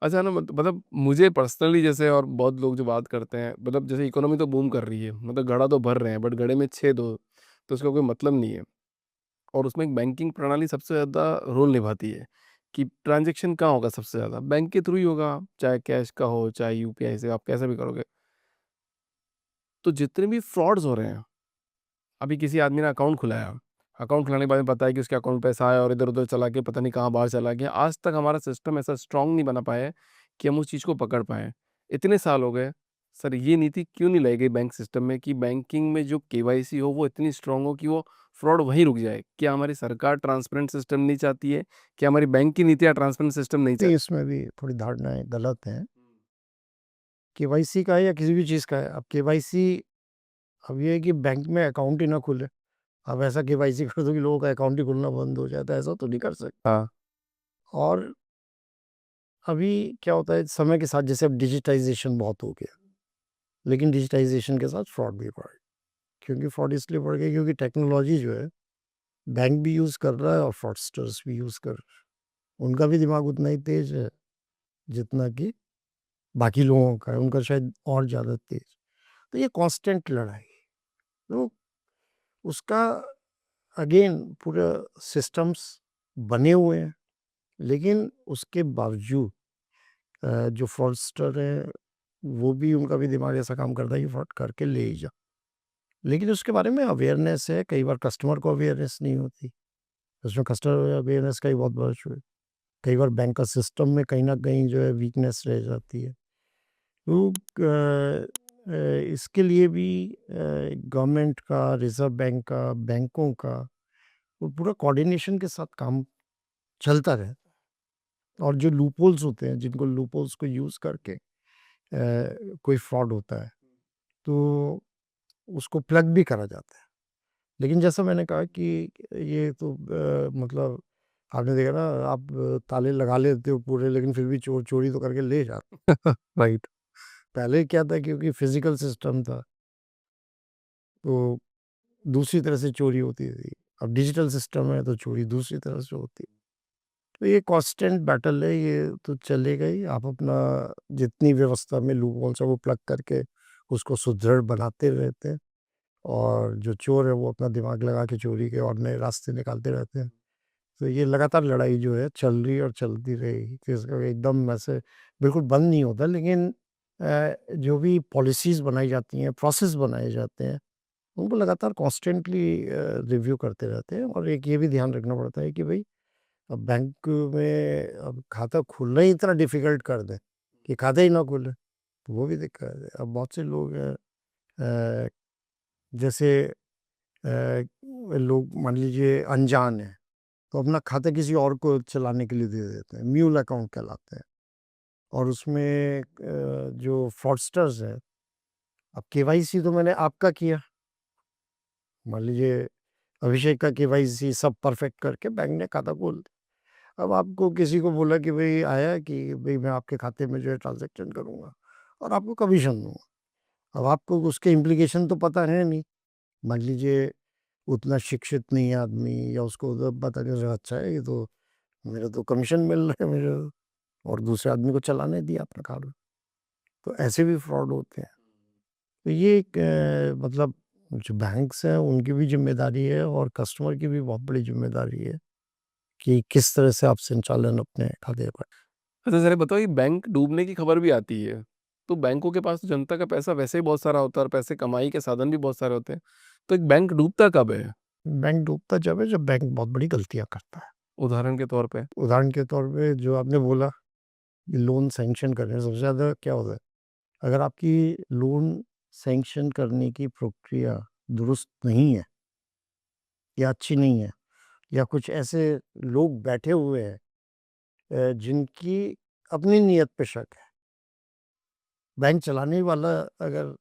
अच्छा ना मतलब मुझे पर्सनली जैसे और बहुत लोग जो बात करते हैं मतलब जैसे इकोनॉमी तो बूम कर रही है मतलब घड़ा तो भर रहे हैं बट घड़े में छेद हो तो उसका कोई मतलब नहीं है। और उसमें एक बैंकिंग प्रणाली सबसे ज़्यादा रोल निभाती है कि ट्रांजैक्शन कहाँ होगा सबसे ज़्यादा बैंक के थ्रू ही होगा, चाहे कैश का हो चाहे यूपीआई से आप कैसे भी करोगे। तो जितने भी फ्रॉड्स हो रहे हैं, अभी किसी आदमी ने अकाउंट खुलाया, अकाउंट खुलाने के बाद में पता है कि उसके अकाउंट में पैसा आया और इधर-उधर चला के पता नहीं कहाँ बाहर चला गया। आज तक हमारा सिस्टम ऐसा स्ट्रॉन्ग नहीं बना पाया है कि हम उस चीज़ को पकड़ पाएँ। इतने साल हो गए, सर ये नीति क्यों नहीं लाई गई बैंक सिस्टम में कि बैंकिंग में जो केवाईसी हो वो इतनी स्ट्रॉन्ग हो कि वो फ्रॉड वहीं रुक जाए? क्या हमारी सरकार ट्रांसपेरेंट सिस्टम नहीं चाहती है? क्या हमारी बैंक की नीतियाँ ट्रांसपेरेंट सिस्टम नहीं नहीं, चाहती? इसमें भी थोड़ी धारणाएँ गलत हैं। केवाईसी का है या किसी भी चीज़ का है, अब केवाईसी अब ये है कि बैंक में अकाउंट ही ना खुले। अब ऐसा केवाईसी कर दो कि लोगों का अकाउंट ही खुलना बंद हो जाए, तो ऐसा तो नहीं कर सकते। हाँ, और अभी क्या होता है समय के साथ जैसे अब डिजिटाइज़ेशन बहुत हो गया, लेकिन डिजिटाइज़ेशन के साथ फ्रॉड भी बढ़ गया। क्योंकि फ्रॉड इसलिए बढ़ गया क्योंकि टेक्नोलॉजी जो है, बैंक भी यूज़ कर रहा है और फ्रॉडस्टर्स भी यूज़ कर रहे हैं। उनका भी दिमाग उतना ही तेज़ है, जितना कि बाकी लोगों का है, उनका शायद और ज़्यादा तेज़। तो ये कांस्टेंट लड़ाई है। तो उसका अगेन पूरा सिस्टम्स बने हुए हैं, लेकिन उसके बावजूद जो फ्रॉडस्टर है, वो भी उनका भी दिमाग ऐसा काम करता है कि फ्रॉड करके ले ही जा। लेकिन उसके बारे में अवेयरनेस है, कई बार कस्टमर को अवेयरनेस नहीं होती। उसमें कस्टमर अवेयरनेस का ही बहुत बड़ा इशू है। कई बार बैंक का सिस्टम में कहीं न कहीं जो है वीकनेस रह जाती है। तो इसके लिए भी गवर्नमेंट का, रिज़र्व बैंक का, बैंकों का वो पूरा कोऑर्डिनेशन के साथ काम चलता रहता है। और जो लूपहोल्स होते हैं, जिनको लूपहोल्स को यूज़ करके कोई फ्रॉड होता है, तो उसको प्लग भी करा जाता है। लेकिन जैसा मैंने कहा कि ये तो मतलब आपने देखा ना, आप ताले लगा लेते हो पूरे, लेकिन फिर भी चोर चोरी तो करके ले जाते। राइट। पहले क्या था, क्योंकि फिजिकल सिस्टम था, तो दूसरी तरह से चोरी होती थी। अब डिजिटल सिस्टम है तो चोरी दूसरी तरह से होती है। तो ये कांस्टेंट बैटल है, ये तो चलेगा ही। आप अपना जितनी व्यवस्था में लूपहोल्स है वो प्लग करके उसको सुदृढ़ बनाते रहते हैं, और जो चोर है वो अपना दिमाग लगा के चोरी के और नए रास्ते निकालते रहते हैं। तो ये लगातार लड़ाई जो है चल रही है और चलती रहेगी, कि इसका एकदम ऐसे बिल्कुल बंद नहीं होता। लेकिन जो भी पॉलिसीज़ बनाई जाती हैं, प्रोसेस बनाए जाते हैं, उनको लगातार कॉन्स्टेंटली रिव्यू करते रहते हैं। और एक ये भी ध्यान रखना पड़ता है कि भई अब बैंक में अब खाता खुलना ही इतना डिफ़िकल्ट कर दें कि खाता ही ना खुले, तो वो भी दिक्कत है। अब बहुत से लोग हैं अ, जैसे लोग मान लीजिए अनजान हैं, तो अपना खाता किसी और को चलाने के लिए दे देते हैं, म्यूल अकाउंट कहलाते हैं। और उसमें जो फ्रॉडस्टर्स हैं, अब केवाईसी तो मैंने आपका किया, मान लीजिए अभिषेक का केवाईसी सब परफेक्ट करके बैंक ने खाता खोल दिया। अब आपको किसी को बोला कि भई आया कि भई मैं आपके खाते में जो है ट्रांज़ैक्शन करूँगा और आपको कमीशन दूँगा। अब आपको उसके इम्प्लीकेशन तो पता है नहीं। मान लीजिए उतना शिक्षित नहीं है आदमी, या उसको तो पता नहीं चला, अच्छा है ये तो मेरे तो कमीशन मिल रहा है मेरे, और दूसरे आदमी को चलाने दिया अपना कार्ड। तो ऐसे भी फ्रॉड होते हैं। तो ये एक मतलब जो बैंक्स हैं उनकी भी ज़िम्मेदारी है, और कस्टमर की भी बहुत बड़ी ज़िम्मेदारी है कि किस तरह से आप संचालन अपने खाते का। अच्छा ज़रा बताओ ये बैंक डूबने की खबर भी आती है, तो बैंकों के पास तो जनता का पैसा वैसे ही बहुत सारा होता है और पैसे कमाई के साधन भी बहुत सारे होते हैं। तो एक बैंक डूबता कब है? बैंक डूबता जब है जब बैंक बहुत बड़ी गलतियाँ करता है। उदाहरण के तौर पे? उदाहरण के तौर पे जो आपने बोला कि लोन सैंक्शन करने में सबसे ज़्यादा क्या होता है? अगर आपकी लोन सैंक्शन करने की प्रक्रिया दुरुस्त नहीं है या अच्छी नहीं है, या कुछ ऐसे लोग बैठे हुए हैं जिनकी अपनी नीयत पे शक है। बैंक चलाने वाला अगर,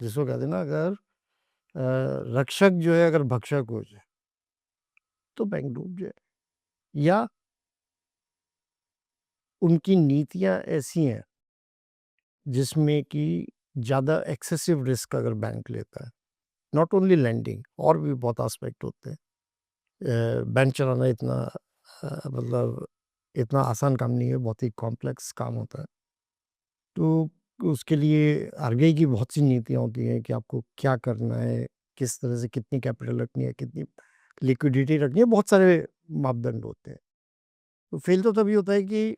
जिसको कहते हैं ना, अगर रक्षक जो है अगर भक्षक हो जाए, तो बैंक डूब जाए। या उनकी नीतियाँ ऐसी हैं जिसमें कि ज़्यादा एक्सेसिव रिस्क अगर बैंक लेता है, नॉट ओनली लेंडिंग, और भी बहुत एस्पेक्ट होते हैं। बैंक चलाना इतना मतलब इतना आसान काम नहीं है, बहुत ही कॉम्प्लेक्स काम होता है। तो उसके लिए आरबीआई की बहुत सी नीतियाँ होती हैं कि आपको क्या करना है, किस तरह से कितनी कैपिटल रखनी है, कितनी लिक्विडिटी रखनी है, बहुत सारे मापदंड होते हैं। तो फेल तो तभी होता है कि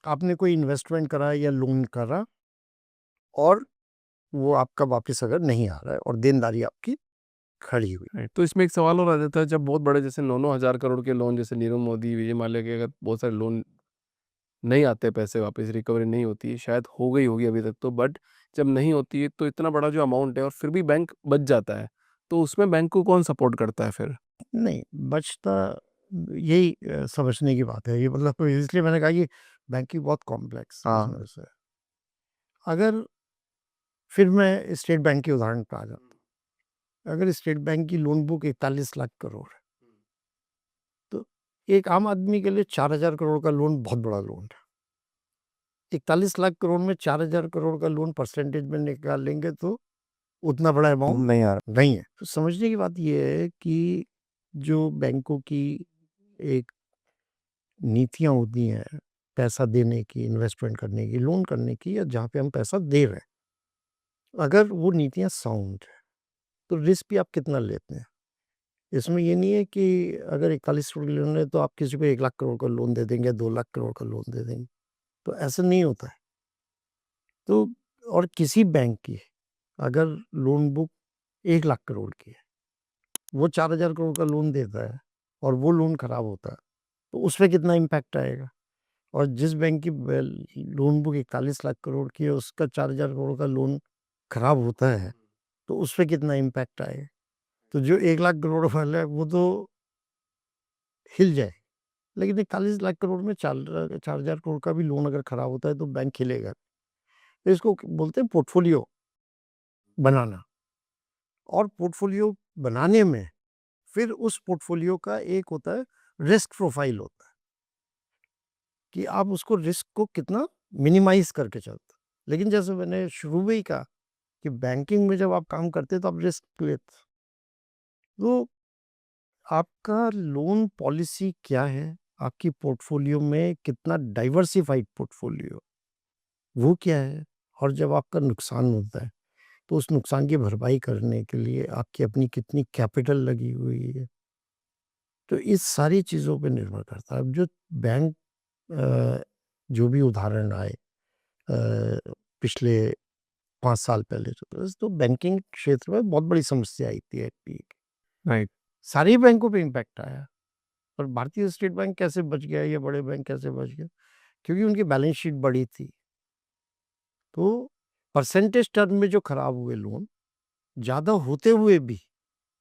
आपने कोई इन्वेस्टमेंट करा या लोन करा और वो आपका वापस अगर नहीं आ रहा है और देनदारी आपकी खड़ी हुई। राइट। तो इसमें एक सवाल और आ जाता है, जब बहुत बड़े जैसे 9-9 हज़ार करोड़ के लोन, जैसे नीरव मोदी, विजय माल्या के अगर बहुत सारे लोन नहीं आते, पैसे वापस रिकवरी नहीं होती है, शायद हो गई होगी अभी तक तो, बट जब नहीं होती है तो इतना बड़ा जो अमाउंट है और फिर भी बैंक बच जाता है, तो उसमें बैंक को कौन सपोर्ट करता है फिर? नहीं, बचता यही समझने की बात है। ये मतलब इसलिए मैंने कहा कि बैंकिंग बहुत कॉम्प्लेक्स हाँ। बिज़नेस है। अगर फिर मैं स्टेट बैंक के उदाहरण पे आ जाता हूँ। अगर स्टेट बैंक की लोन बुक 41 लाख करोड़ है, तो एक आम आदमी के लिए 4,000 करोड़ का लोन बहुत बड़ा लोन है। 41 लाख करोड़ में 4,000 करोड़ का लोन परसेंटेज में निकालेंगे तो उतना बड़ा अमाउंट नहीं आ रहा। नहीं है। तो समझने की बात ये है कि जो बैंकों की एक नीतियाँ होती हैं, पैसा देने की, इन्वेस्टमेंट करने की, लोन करने की, या जहाँ पे हम पैसा दे रहे हैं, अगर वो नीतियाँ साउंड है, तो रिस्क भी आप कितना लेते हैं। इसमें ये नहीं है कि अगर 41 करोड़ की लोन है तो आप किसी को 1 लाख करोड़ का लोन दे देंगे, 2 लाख करोड़ का लोन दे देंगे, तो ऐसा नहीं होता है। तो और किसी बैंक की अगर लोन बुक 1 लाख करोड़ की है, वो 4,000 करोड़ का लोन देता है और वो लोन खराब होता है, तो उसपे कितना इम्पैक्ट आएगा? और जिस बैंक की लोन बुक 41 लाख करोड़ की है, उसका 4,000 करोड़ का लोन खराब होता है, तो उसपे कितना इम्पैक्ट आएगा? तो जो 1 लाख करोड़ वाला है वो तो हिल जाए, लेकिन 41 लाख करोड़ में 4,000 करोड़ का भी लोन अगर खराब होता है तो बैंक हिलेगा। तो इसको बोलते हैं पोर्टफोलियो बनाना। और पोर्टफोलियो बनाने में फिर उस पोर्टफोलियो का एक होता है रिस्क प्रोफाइल होता है कि आप उसको रिस्क को कितना मिनिमाइज करके चलते हो। लेकिन जैसे मैंने शुरू में ही कहा कि बैंकिंग में जब आप काम करते हैं तो आप रिस्क लेते हो। तो आपका लोन पॉलिसी क्या है, आपकी पोर्टफोलियो में कितना डाइवर्सिफाइड पोर्टफोलियो वो क्या है, और जब आपका नुकसान होता है तो उस नुकसान की भरपाई करने के लिए आपकी अपनी कितनी कैपिटल लगी हुई है। तो इस सारी चीज़ों पे निर्भर करता है। अब जो बैंक जो भी उदाहरण आए पिछले 5 साल पहले, तो बैंकिंग क्षेत्र में बहुत बड़ी समस्या आई थी एनपीए की। राइट। सारी बैंकों पे इम्पैक्ट आया। और भारतीय स्टेट बैंक कैसे बच गया, ये बड़े बैंक कैसे बच गए? क्योंकि उनकी बैलेंस शीट बड़ी थी। तो परसेंटेज टर्म में जो खराब हुए लोन, ज़्यादा होते हुए भी,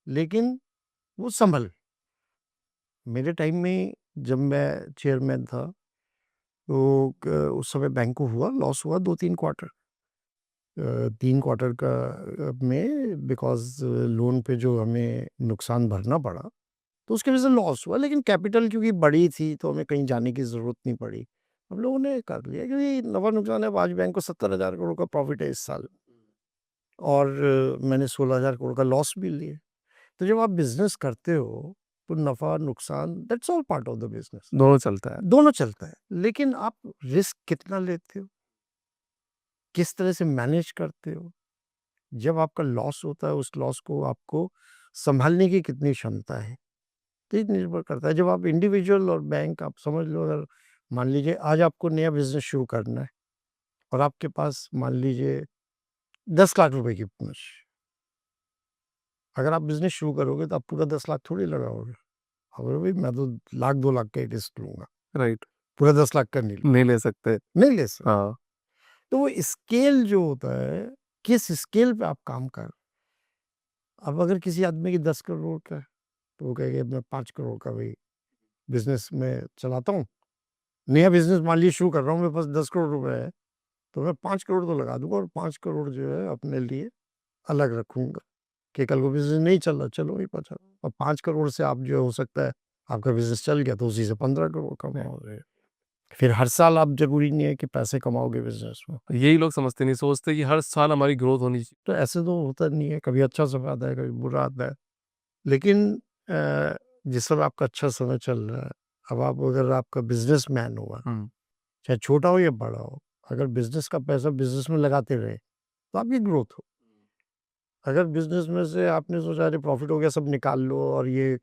लेकिन वो संभल। मेरे टाइम में जब मैं चेयरमैन था, तो उस समय बैंक को हुआ लॉस, हुआ 2-3 क्वार्टर। 3 क्वार्टर का में बिकॉज़ लोन पे जो हमें नुकसान भरना पड़ा, तो उसकी वजह से लॉस हुआ। लेकिन कैपिटल क्योंकि बड़ी थी तो हमें कहीं जाने की ज़रूरत नहीं पड़ी। हम लोगों ने कर लिया क्योंकि नफ़ा नुकसान है। अब आज बैंक को 70,000 करोड़ का प्रॉफ़िट है इस साल, और मैंने 16,000 करोड़ का लॉस भी लिए। तो जब आप बिज़नेस करते हो, तो नफ़ा नुकसान that's all part of the business. दोनों चलता है। दोनों चलता है, लेकिन आप रिस्क कितना लेते हो? किस तरह से मैनेज करते हो? जब आपका लॉस होता है, उस लॉस को आपको सँभालने की कितनी क्षमता है, तो ये निर्भर करता है। जब आप इंडिविजुअल और बैंक, आप समझ लो, अगर मान लीजिए आज आपको नया बिज़नेस शुरू करना है और आपके पास मान लीजिए 10 लाख रुपए की पूँछ। अगर आप बिज़नेस शुरू करोगे तो आप पूरा 10 लाख थोड़ी लगाओगे। अरे भई, मैं तो लाख 2 लाख का ही रिस्क लूँगा, राइट। पूरा 10 लाख का नहीं लूँगा, नहीं ले सकते। नहीं ले सकते। हाँ। तो वो स्केल जो होता है, किस स्केल पे आप काम कर। अब अगर किसी आदमी की 10 करोड़ का है, तो वो कहेगा मैं 5 करोड़ का भाई बिज़नेस में चलाता हूँ। नया बिज़नेस मान लीजिए शुरू कर रहा हूँ, मेरे पास 10 करोड़ रुपए है, तो मैं 5 करोड़ तो लगा दूँगा और 5 करोड़ जो है अपने लिए अलग रखूँगा कि कल को बिज़नेस नहीं चल रहा, चलो वही 5, और 5 करोड़ से आप जो है, हो सकता है आपका बिज़नेस चल गया तो उसी से 15 करोड़ कमाओगे। फिर हर साल आप, ज़रूरी नहीं है कि पैसे कमाओगे बिज़नेस में। यही लोग समझते नहीं, सोचते कि हर साल हमारी ग्रोथ होनी चाहिए। तो ऐसे तो होता नहीं है, कभी अच्छा समय आता है, कभी बुरा आता है। लेकिन जिस समय आपका अच्छा समय चल रहा है, अब आप अगर आपका बिजनेसमैन होगा, हुँ, चाहे छोटा हो या बड़ा हो, अगर बिजनेस का पैसा बिजनेस में लगाते रहे तो आपकी ग्रोथ हो। अगर बिजनेस में से आपने सोचा अरे प्रॉफिट हो गया सब निकाल लो और ये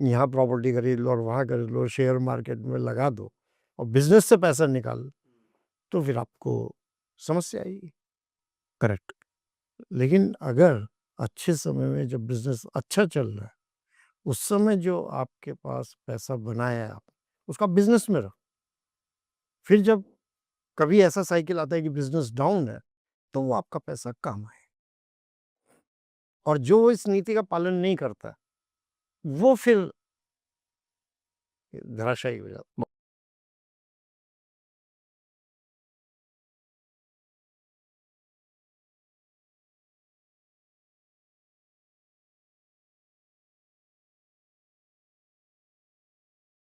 यहाँ प्रॉपर्टी खरीद लो और वहाँ खरीद लो, शेयर मार्केट में लगा दो और बिजनेस से पैसा निकाल लो, तो फिर आपको समस्या आएगी। करेक्ट। लेकिन अगर अच्छे समय में जब बिजनेस अच्छा चल रहा है, उस समय जो आपके पास पैसा बनाया है आप, उसका बिजनेस में रखो। फिर जब कभी ऐसा साइकिल आता है कि बिजनेस डाउन है, तो वो आपका पैसा काम आए। और जो इस नीति का पालन नहीं करता, वो फिर धराशायी हो जाता है।